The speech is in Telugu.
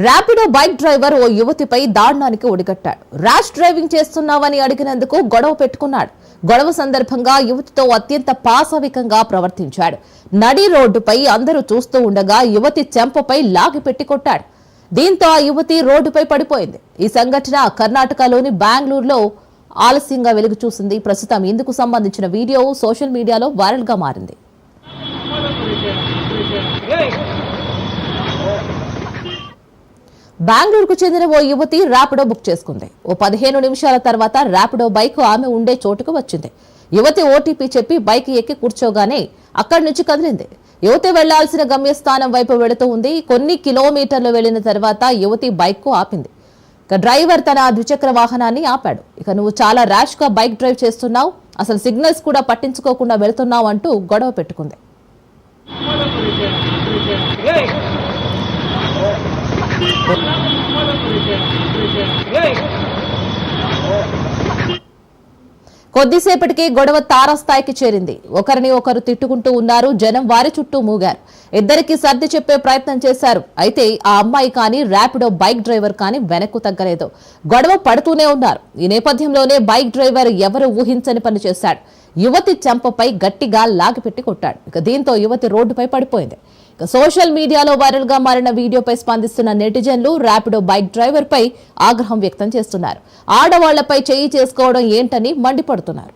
ర్యాపిడో బైక్ డ్రైవర్ ఓ యువతిపై దారుణానికి ఒడిగట్టాడు. ర్యాష్ డ్రైవింగ్ చేస్తున్నావని అడిగినందుకు గొడవ పెట్టుకున్నాడు. గొడవ సందర్భంగా యువతితో అత్యంత పాశవికంగా ప్రవర్తించాడు. నడి రోడ్డుపై అందరూ చూస్తూ ఉండగా యువతి చెంపపై లాగిపెట్టి కొట్టాడు. దీంతో ఆ యువతి రోడ్డుపై పడిపోయింది. ఈ సంఘటన కర్ణాటకలోని బెంగళూరులో ఆలస్యంగా వెలుగు చూసింది. ప్రస్తుతం ఇందుకు సంబంధించిన వీడియో సోషల్ మీడియాలో వైరల్ గా మారింది. బెంగళూరుకు చెందిన ఓ యువతి ర్యాపిడో బుక్ చేసుకుంది. ఓ 15 నిమిషాల తర్వాత ర్యాపిడో బైక్ ఆమె ఉండే చోటుకు వచ్చింది. యువతి ఓటీపీ చెప్పి బైక్ ఎక్కి కూర్చోగానే అక్కడి నుంచి కదిలింది. యువతి వెళ్లాల్సిన గమ్యస్థానం వైపు వెళుతూ ఉంది. కొన్ని కిలోమీటర్లు వెళ్లిన తర్వాత యువతి బైక్ కు ఆపింది. డ్రైవర్ తన ద్విచక్ర వాహనాన్ని ఆపాడు. నువ్వు చాలా ర్యాష్ గా బైక్ డ్రైవ్ చేస్తున్నావు, అసలు సిగ్నల్స్ కూడా పట్టించుకోకుండా వెళ్తున్నావు అంటూ గొడవ పెట్టుకుంది. కొద్దిసేపటికి గొడవ తారాస్థాయికి చేరింది. ఒకరిని ఒకరు తిట్టుకుంటూ ఉన్నారు. జనం వారి చుట్టూ మూగారు. ఇద్దరికి సర్ది చెప్పే ప్రయత్నం చేశారు. అయితే ఆ అమ్మాయి కానీ ర్యాపిడో బైక్ డ్రైవర్ కానీ వెనక్కు తగ్గలేదు. గొడవ పడుతూనే ఉన్నారు. ఈ నేపథ్యంలోనే బైక్ డ్రైవర్ ఎవరు ఊహించని పని చేశాడు. యువతి చెంపపై గట్టిగా లాగిపెట్టి కొట్టాడు. దీంతో యువతి రోడ్డుపై పడిపోయింది. సోషల్ మీడియాలో వైరల్ గా మారిన వీడియోపై స్పందిస్తున్న నెటిజన్లు ర్యాపిడో బైక్ డ్రైవర్ పై ఆగ్రహం వ్యక్తం చేస్తున్నారు. ఆడవాళ్లపై చేయి చేసుకోవడం ఏంటని మండిపడుతున్నారు.